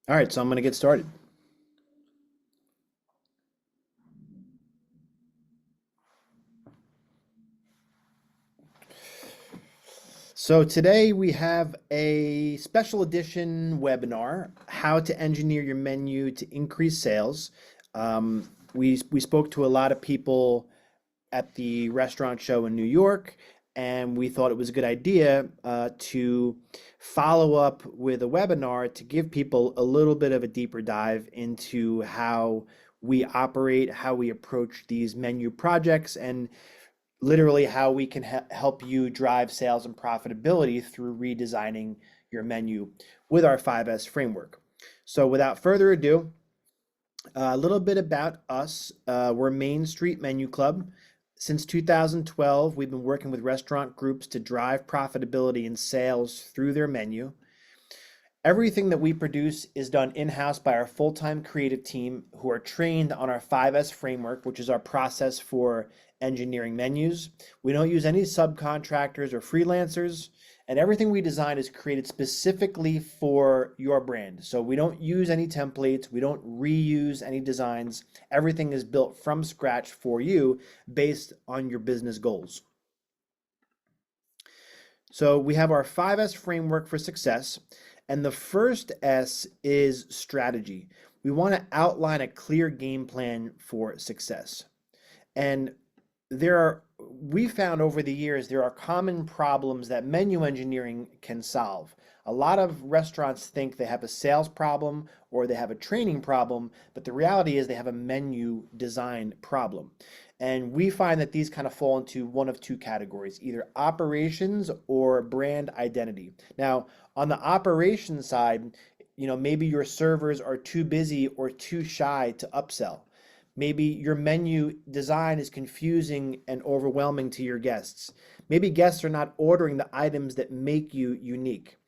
All right, so I'm going to get started. So today we have a special edition webinar, how to engineer your menu to increase sales. We spoke to a lot of people at the restaurant show in New York, and we thought it was a good idea to follow up with a webinar to give people a little bit of a deeper dive into how we operate, how we approach these menu projects, and literally how we can help you drive sales and profitability through redesigning your menu with our 5S framework. So without further ado, a little bit about us. We're Main Street Menu Club. Since 2012, we've been working with restaurant groups to drive profitability and sales through their menu. Everything that we produce is done in-house by our full-time creative team who are trained on our 5S framework, which is our process for engineering menus. We don't use any subcontractors or freelancers, and everything we design is created specifically for your brand. So we don't use any templates, we don't reuse any designs. Everything is built from scratch for you based on your business goals. So we have our 5S framework for success. And the first S is strategy. We want to outline a clear game plan for success. And we found over the years, there are common problems that menu engineering can solve. A lot of restaurants think they have a sales problem or they have a training problem, but the reality is they have a menu design problem. And we find that these kind of fall into one of two categories, either operations or brand identity. Now, on the operations side, maybe your servers are too busy or too shy to upsell. Maybe your menu design is confusing and overwhelming to your guests. Maybe guests are not ordering the items that make you unique.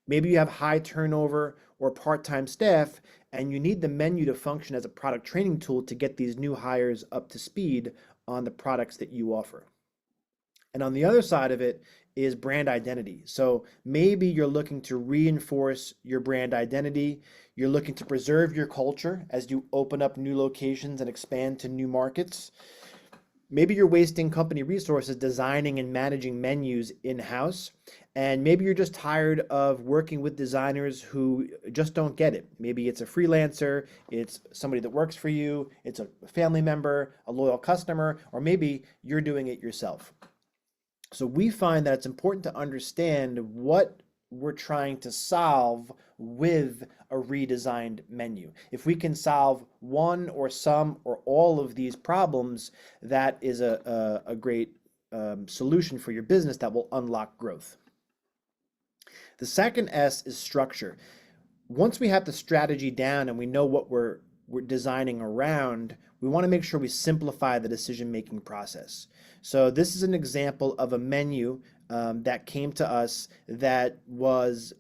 Maybe you have high turnover or part-time staff, and you need the menu to function as a product training tool to get these new hires up to speed on the products that you offer. And on the other side of it is brand identity. So maybe you're looking to reinforce your brand identity. You're looking to preserve your culture as you open up new locations and expand to new markets. Maybe you're wasting company resources designing and managing menus in-house. And maybe you're just tired of working with designers who just don't get it. Maybe it's a freelancer, it's somebody that works for you, it's a family member, a loyal customer, or maybe you're doing it yourself. So we find that it's important to understand what we're trying to solve with a redesigned menu. If we can solve one or some or all of these problems, that is a great solution for your business that will unlock growth. The second S is structure. Once we have the strategy down and we know what we're designing around, we want to make sure we simplify the decision-making process. So this is an example of a menu that came to us that was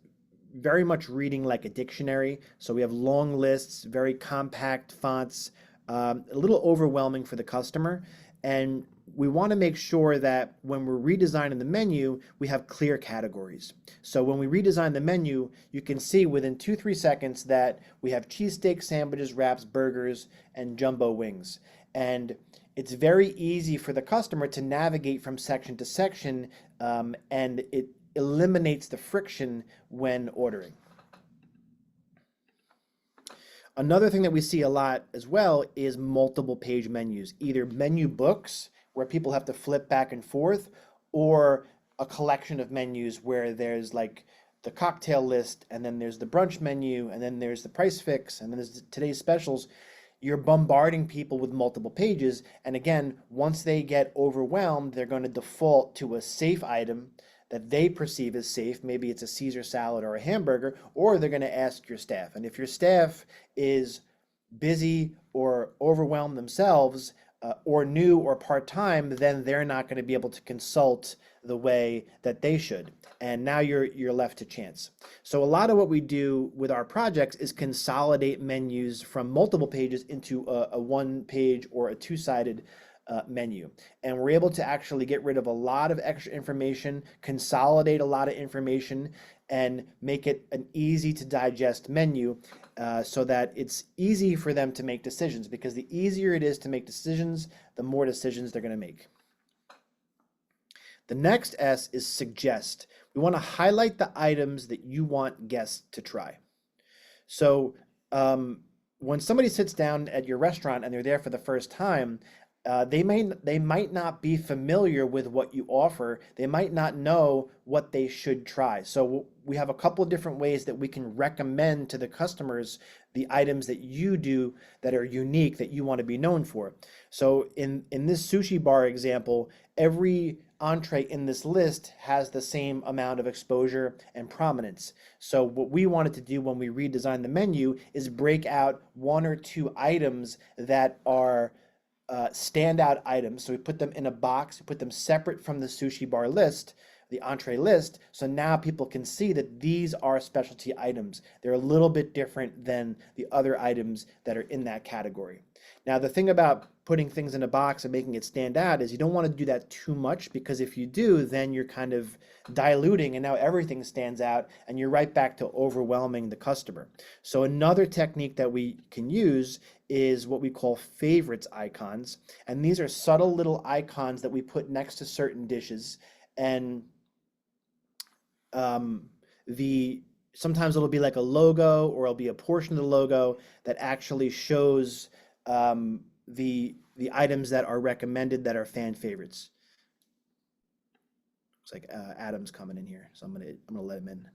very much reading like a dictionary. So we have long lists, very compact fonts, a little overwhelming for the customer. And we want to make sure that when we're redesigning the menu, we have clear categories. So when we redesign the menu, you can see within 2-3 seconds that we have cheesesteak sandwiches, wraps, burgers, and jumbo wings. And it's very easy for the customer to navigate from section to section, and it eliminates the friction when ordering. Another thing that we see a lot as well is multiple page menus, either menu books where people have to flip back and forth, or a collection of menus where there's like the cocktail list, and then there's the brunch menu, and then there's the price fix, and then there's today's specials. You're bombarding people with multiple pages. And again, once they get overwhelmed, they're going to default to a safe item that they perceive as safe. Maybe it's a Caesar salad or a hamburger, or they're going to ask your staff. And if your staff is busy or overwhelmed themselves, or new or part-time, then they're not going to be able to consult the way that they should. And now you're left to chance. So a lot of what we do with our projects is consolidate menus from multiple pages into a one page or a two-sided menu. And we're able to actually get rid of a lot of extra information, consolidate a lot of information, and make it an easy to digest menu so that it's easy for them to make decisions, because the easier it is to make decisions, the more decisions they're going to make. The next S is suggest. We want to highlight the items that you want guests to try. So when somebody sits down at your restaurant and they're there for the first time, they might not be familiar with what you offer. They might not know what they should try. So we have a couple of different ways that we can recommend to the customers the items that you do that are unique, that you want to be known for. So in this sushi bar example, every entree in this list has the same amount of exposure and prominence. So what we wanted to do when we redesigned the menu is break out one or two items that are standout items. So we put them in a box, we put them separate from the sushi bar list, the entree list. So now people can see that these are specialty items. They're a little bit different than the other items that are in that category. Now, the thing about putting things in a box and making it stand out is you don't want to do that too much, because if you do, then you're kind of diluting and now everything stands out and you're right back to overwhelming the customer. So another technique that we can use is what we call favorites icons. And these are subtle little icons that we put next to certain dishes. And sometimes it'll be like a logo, or it'll be a portion of the logo that actually shows the items that are recommended, that are fan favorites. Looks like Adam's coming in here, so I'm gonna let him in.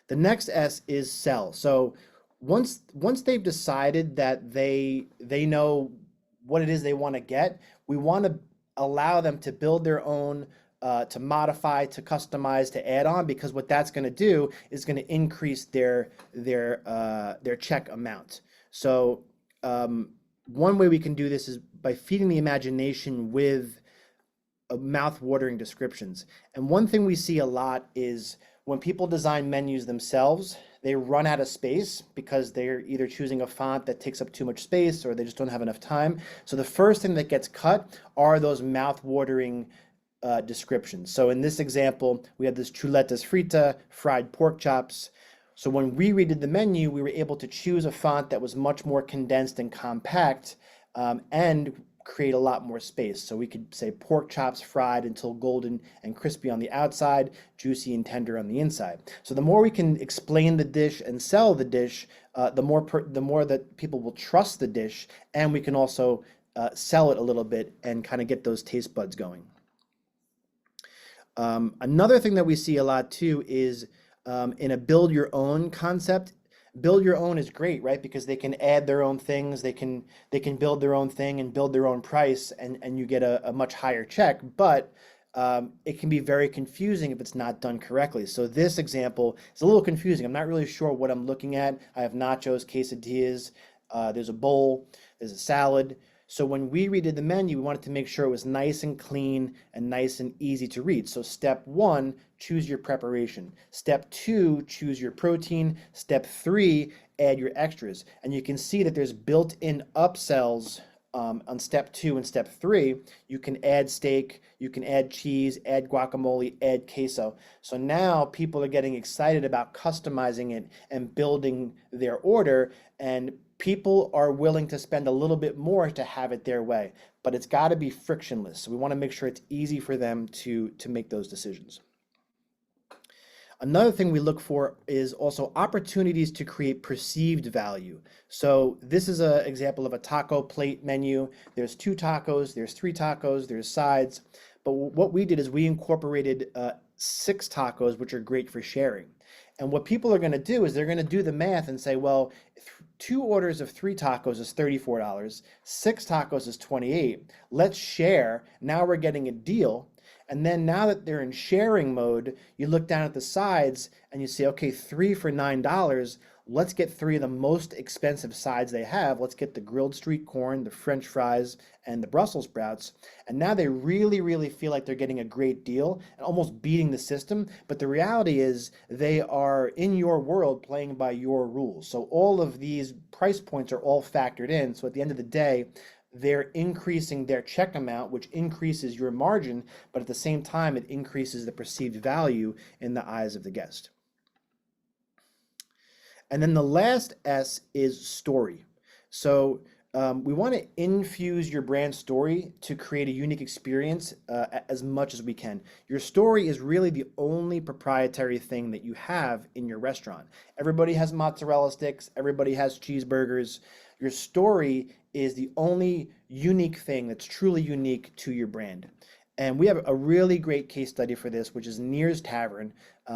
The next S is sell. So once they've decided that they know what it is they want to get, we want to allow them to build their own, to modify, to customize, to add on, because what that's going to do is going to increase their check amount. So one way we can do this is by feeding the imagination with mouth-watering descriptions. And one thing we see a lot is when people design menus themselves, they run out of space because they're either choosing a font that takes up too much space, or they just don't have enough time. So the first thing that gets cut are those mouth-watering descriptions. So in this example, we have this chuletas frita, fried pork chops. So when we redid the menu, we were able to choose a font that was much more condensed and compact, and create a lot more space. So we could say pork chops fried until golden and crispy on the outside, juicy and tender on the inside. So the more we can explain the dish and sell the dish, the more that people will trust the dish, and we can also sell it a little bit and kind of get those taste buds going. Another thing that we see a lot too is in a build your own concept. Build your own is great, right? Because they can add their own things, they can build their own thing and build their own price, and you get a much higher check, but it can be very confusing if it's not done correctly. So this example is a little confusing. I'm not really sure what I'm looking at. I have nachos, quesadillas, there's a bowl, there's a salad. So when we redid the menu, we wanted to make sure it was nice and clean and nice and easy to read. So step 1, choose your preparation. Step 2, choose your protein. Step 3, add your extras. And you can see that there's built-in upsells on step 2 and step 3. You can add steak, you can add cheese, add guacamole, add queso. So now people are getting excited about customizing it and building their order, and people are willing to spend a little bit more to have it their way, but it's got to be frictionless. So we want to make sure it's easy for them to make those decisions. Another thing we look for is also opportunities to create perceived value. So this is an example of a taco plate menu. There's 2 tacos, there's 3 tacos, there's sides. But what we did is we incorporated 6 tacos, which are great for sharing. And what people are going to do is they're going to do the math and say, well, 2 orders of 3 tacos is $34, 6 tacos is $28. Let's share. Now we're getting a deal. And then now that they're in sharing mode, you look down at the sides and you say, okay, 3 for $9. Let's get 3 of the most expensive sides they have. Let's get the grilled street corn, the French fries, and the Brussels sprouts. And now they really, really feel like they're getting a great deal and almost beating the system. But the reality is they are in your world playing by your rules. So all of these price points are all factored in. So at the end of the day, they're increasing their check amount, which increases your margin, but at the same time, it increases the perceived value in the eyes of the guest. And then the last S is story. So we want to infuse your brand story to create a unique experience as much as we can. Your story is really the only proprietary thing that you have in your restaurant. Everybody has mozzarella sticks, everybody has cheeseburgers. Your story is the only unique thing that's truly unique to your brand. And we have a really great case study for this, which is Near's Tavern.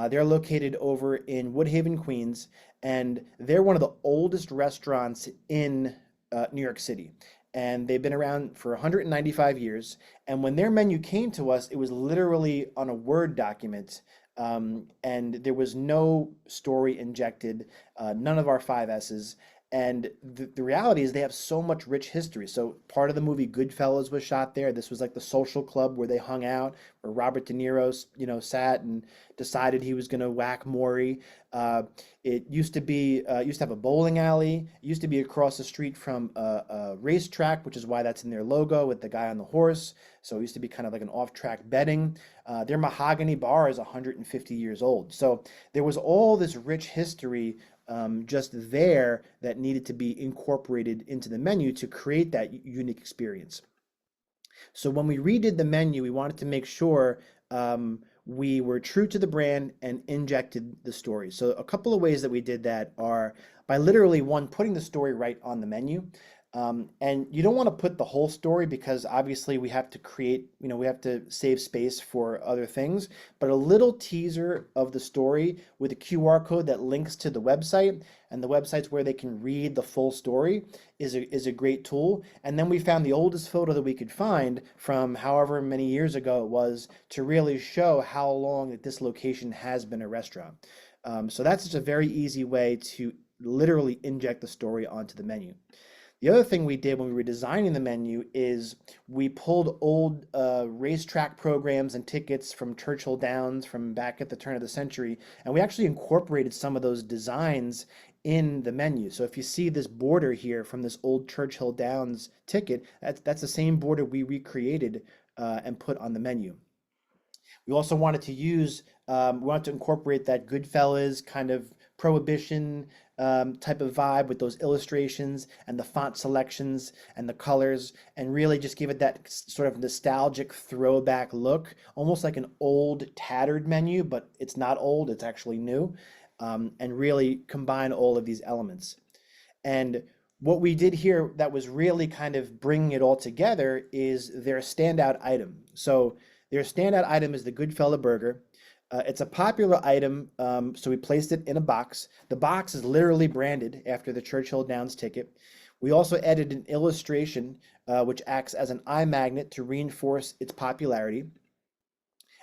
They're located over in Woodhaven, Queens, and they're one of the oldest restaurants in New York City. And they've been around for 195 years. And when their menu came to us, it was literally on a Word document. And there was no story injected, none of our five S's. And the reality is they have so much rich history. So part of the movie Goodfellas was shot there. This was like the social club where they hung out, where Robert De Niro, sat and decided he was going to whack Maury. It used to be used to have a bowling alley. It used to be across the street from a racetrack, which is why that's in their logo with the guy on the horse. So it used to be kind of like an off-track betting. Their mahogany bar is 150 years old. So there was all this rich history just there that needed to be incorporated into the menu to create that unique experience. So when we redid the menu, we wanted to make sure we were true to the brand and injected the story. So a couple of ways that we did that are by literally, one, putting the story right on the menu. And you don't want to put the whole story because obviously we have to create, we have to save space for other things, but a little teaser of the story with a QR code that links to the website, and the website's where they can read the full story is a great tool. And then we found the oldest photo that we could find from however many years ago it was to really show how long that this location has been a restaurant. So that's just a very easy way to literally inject the story onto the menu. The other thing we did when we were designing the menu is we pulled old racetrack programs and tickets from Churchill Downs from back at the turn of the century, and we actually incorporated some of those designs in the menu. So if you see this border here from this old Churchill Downs ticket, that's the same border we recreated and put on the menu. We also wanted to incorporate that Goodfellas kind of prohibition type of vibe with those illustrations and the font selections and the colors, and really just give it that sort of nostalgic throwback look, almost like an old tattered menu, but it's not old, it's actually new, and really combine all of these elements. And what we did here that was really kind of bringing it all together is their standout item. So their standout item is the Goodfella Burger. It's a popular item, so we placed it in a box. The box is literally branded after the Churchill Downs ticket. We also added an illustration, which acts as an eye magnet to reinforce its popularity.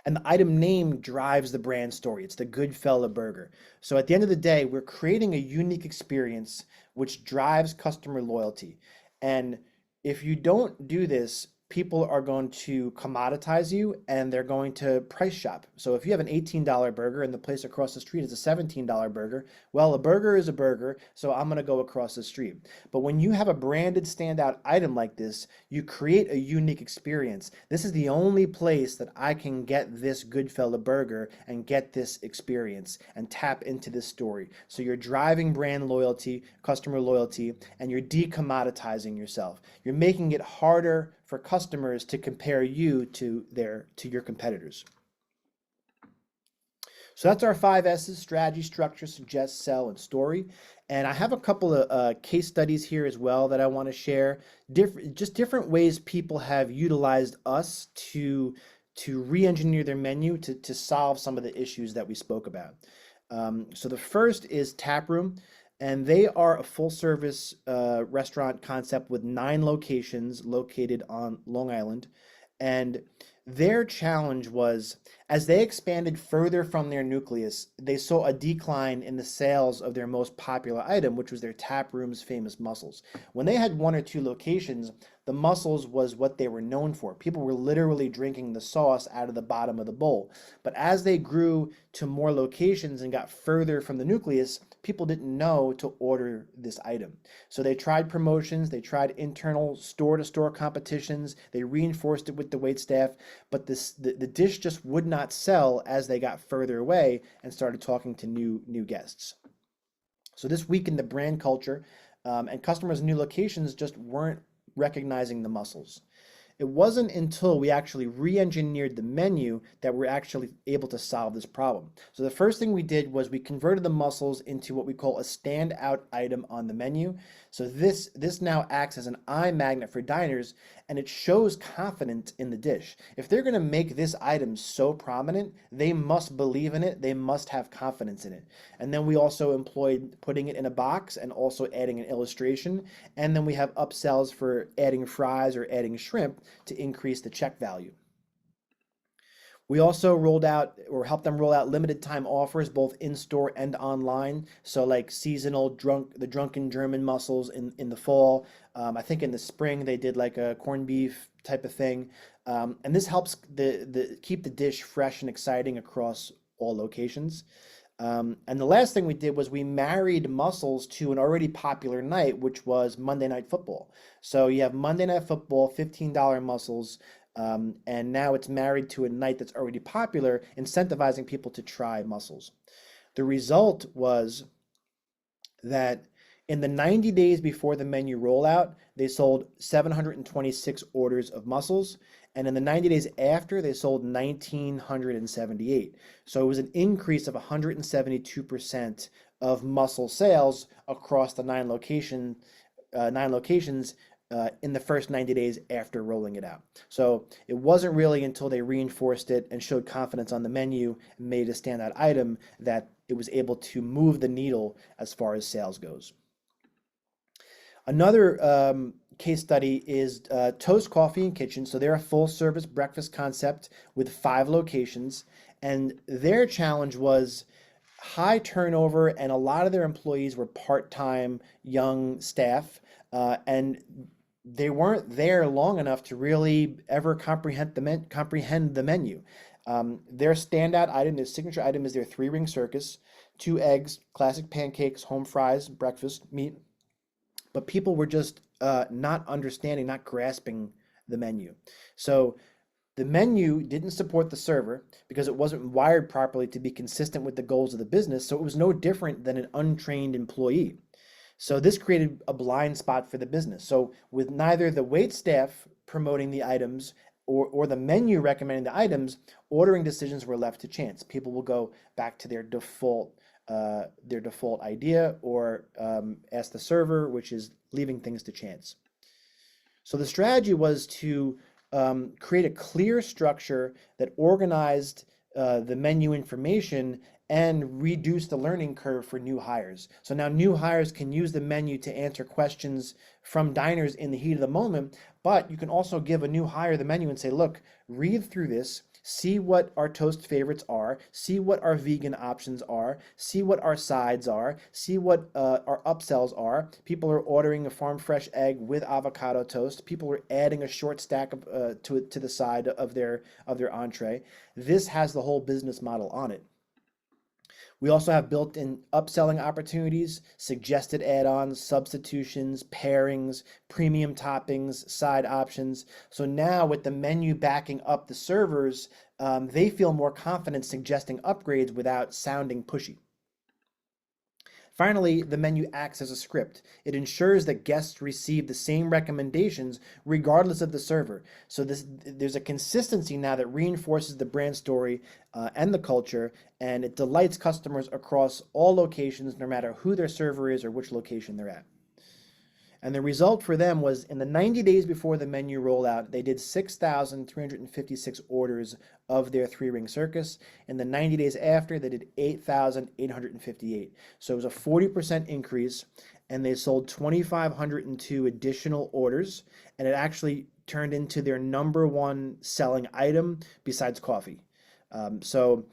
And the item name drives the brand story. It's the Goodfella Burger. So at the end of the day, we're creating a unique experience which drives customer loyalty. And if you don't do this, people are going to commoditize you and they're going to price shop. So if you have an $18 burger and the place across the street is a $17 burger, well, a burger is a burger, so I'm going to go across the street. But when you have a branded standout item like this, you create a unique experience. This is the only place that I can get this Goodfella burger and get this experience and tap into this story. So you're driving brand loyalty, customer loyalty, and you're decommoditizing yourself. You're making it harder for customers to compare you to your competitors. So that's our 5 S's: strategy, structure, suggest, sell, and story. And I have a couple of case studies here as well that I want to share. Different ways people have utilized us to re-engineer their menu to solve some of the issues that we spoke about. So the first is Taproom. And they are a full-service restaurant concept with 9 locations located on Long Island. And their challenge was, as they expanded further from their nucleus, they saw a decline in the sales of their most popular item, which was their Taproom's famous mussels. When they had 1 or 2 locations, The mussels was what they were known for. People were literally drinking the sauce out of the bottom of the bowl. But as they grew to more locations and got further from the nucleus, people didn't know to order this item. So they tried promotions, they tried internal store-to-store competitions, they reinforced it with the waitstaff, but the dish just would not sell as they got further away and started talking to new guests. So this weakened the brand culture, and customers in new locations just weren't recognizing the mussels. It wasn't until we actually re-engineered the menu that we're actually able to solve this problem. So the first thing we did was we converted the mussels into what we call a standout item on the menu. So this now acts as an eye magnet for diners, and it shows confidence in the dish. If they're going to make this item so prominent, they must believe in it, they must have confidence in it. And then we also employed putting it in a box and also adding an illustration. And then we have upsells for adding fries or adding shrimp to increase the check value. We also rolled out or helped them roll out limited time offers both in-store and online. So like seasonal the drunken German mussels in the fall. I think in the spring they did like a corned beef type of thing. And this helps keep the dish fresh and exciting across all locations. And the last thing we did was we married mussels to an already popular night, which was Monday Night Football. So you have Monday Night Football, $15 mussels, and now it's married to a night that's already popular, incentivizing people to try mussels. The result was that in the 90 days before the menu rollout, they sold 726 orders of mussels. And in the 90 days after, they sold 1,978. So it was an increase of 172% of mussel sales across the nine locations in the first 90 days after rolling it out. So it wasn't really until they reinforced it and showed confidence on the menu and made it a standout item that it was able to move the needle as far as sales goes. Another case study is Toast Coffee and Kitchen. So they're a full service breakfast concept with 5 locations. And their challenge was high turnover, and a lot of their employees were part-time young staff. And they weren't there long enough to really ever comprehend the menu. Their standout item, their signature item, is their 3-ring circus, 2 eggs, classic pancakes, home fries, breakfast meat. But people were just not understanding, not grasping the menu. So the menu didn't support the server because it wasn't wired properly to be consistent with the goals of the business. So it was no different than an untrained employee. So this created a blind spot for the business. So with neither the wait staff promoting the items or the menu recommending the items, ordering decisions were left to chance. People will go back to their default idea or ask the server, which is leaving things to chance. So the strategy was to create a clear structure that organized the menu information and reduce the learning curve for new hires. So now new hires can use the menu to answer questions from diners in the heat of the moment, but you can also give a new hire the menu and say, look, read through this, see what our toast favorites are, see what our vegan options are, see what our sides are, see what our upsells are. People are ordering a farm fresh egg with avocado toast. People are adding a short stack of, to the side of their entree. This has the whole business model on it. We also have built-in upselling opportunities, suggested add-ons, substitutions, pairings, premium toppings, side options. So now with the menu backing up the servers, they feel more confident suggesting upgrades without sounding pushy. Finally, the menu acts as a script. It ensures that guests receive the same recommendations regardless of the server. So there's a consistency now that reinforces the brand story and the culture, and it delights customers across all locations, no matter who their server is or which location they're at. And the result for them was in the 90 days before the menu rollout, they did 6,356 orders of their 3-ring circus. In the 90 days after, they did 8,858. So it was a 40% increase, and they sold 2,502 additional orders, and it actually turned into their #1 selling item besides coffee. So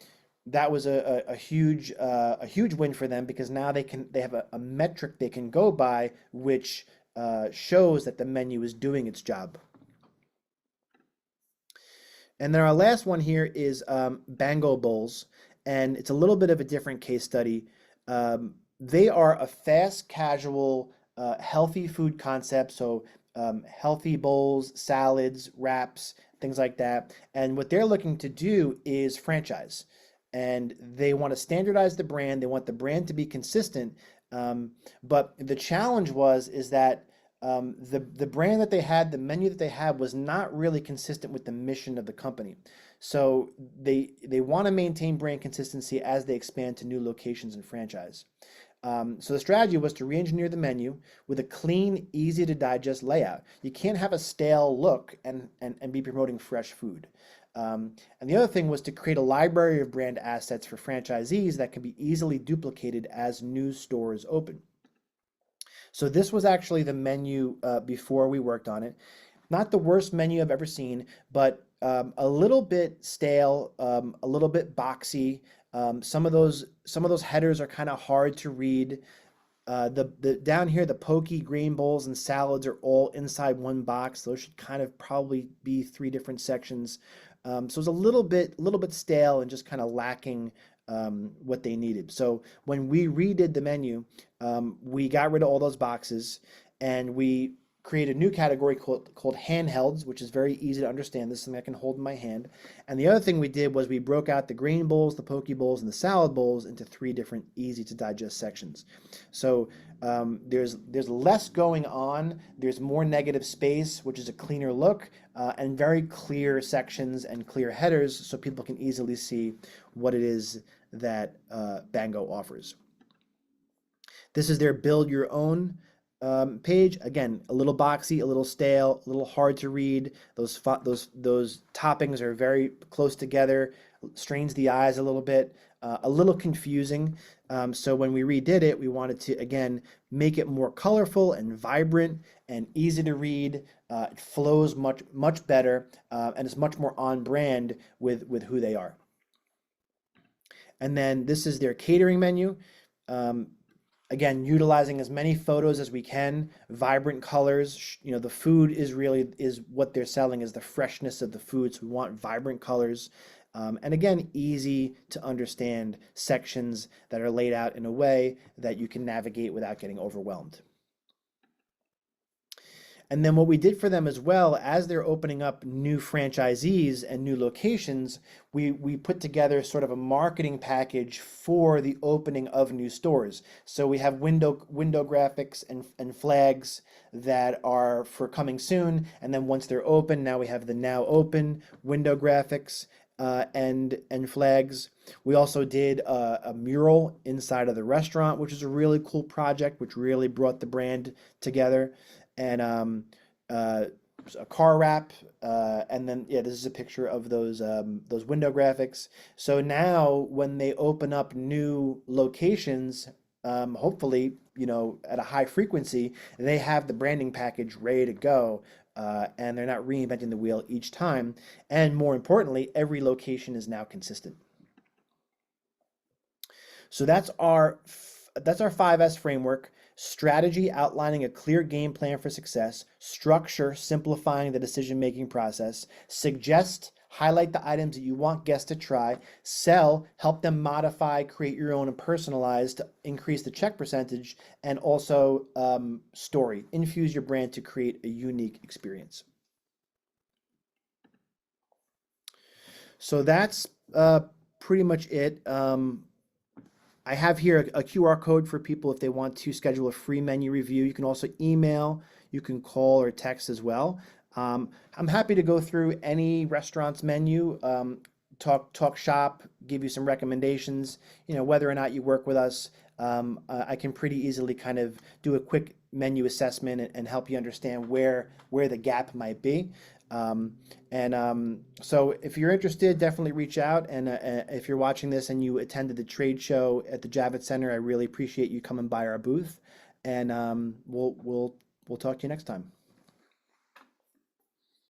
that was a huge win for them, because now they have a metric they can go by, which shows that the menu is doing its job. And then our last one here is Bango Bowls, and it's a little bit of a different case study. They are a fast casual, healthy food concept, so healthy bowls, salads, wraps, things like that. And what they're looking to do is franchise. And they want to standardize the brand. They want the brand to be consistent. Um, but the challenge is that the brand that they had, the menu that they had, was not really consistent with the mission of the company. So they want to maintain brand consistency as they expand to new locations and franchise. So the strategy was to re-engineer the menu with a clean, easy to digest layout. You can't have a stale look and be promoting fresh food. And the other thing was to create a library of brand assets for franchisees that can be easily duplicated as new stores open. So this was actually the menu before we worked on it. Not the worst menu I've ever seen, but a little bit stale, a little bit boxy. Some of those headers are kind of hard to read. The down here, the pokey green bowls and salads are all inside one box. Those should kind of probably be three different sections. So it's a little bit stale and just kind of lacking what they needed. So when we redid the menu, we got rid of all those boxes and we created a new category called handhelds, which is very easy to understand. This is something I can hold in my hand. And the other thing we did was we broke out the grain bowls, the poke bowls, and the salad bowls into three different easy to digest sections. So there's less going on. There's more negative space, which is a cleaner look, and very clear sections and clear headers so people can easily see what it is that Bango offers. This is their build your own page. Again, a little boxy, a little stale, a little hard to read. Those toppings are very close together, strains the eyes a little confusing. So when we redid it, we wanted to again make it more colorful and vibrant and easy to read. It flows much better, and it's much more on brand with who they are. And then this is their catering menu. Again, utilizing as many photos as we can, vibrant colors. The food is what they're selling, is the freshness of the food. So we want vibrant colors. And again, easy to understand sections that are laid out in a way that you can navigate without getting overwhelmed. And then what we did for them as well, as they're opening up new franchisees and new locations, we put together sort of a marketing package for the opening of new stores. So we have window graphics and flags that are for coming soon. And then once they're open, now we have the now open window graphics and flags. We also did a mural inside of the restaurant, which is a really cool project, which really brought the brand together. And a car wrap, and then this is a picture of those window graphics. So now when they open up new locations, hopefully at a high frequency, they have the branding package ready to go, and they're not reinventing the wheel each time. And more importantly, every location is now consistent. So that's our 5S framework. Strategy, outlining a clear game plan for success. Structure, simplifying the decision-making process. Suggest, highlight the items that you want guests to try. Sell, help them modify, create your own and personalize to increase the check percentage. And also story, infuse your brand to create a unique experience. So that's pretty much it. I have here a QR code for people if they want to schedule a free menu review. You can also email, you can call or text as well. I'm happy to go through any restaurant's menu, talk shop, give you some recommendations, whether or not you work with us. I can pretty easily kind of do a quick menu assessment and help you understand where the gap might be. So if you're interested, definitely reach out. And if you're watching this and you attended the trade show at the Javits Center, I really appreciate you coming by our booth. And we'll talk to you next time.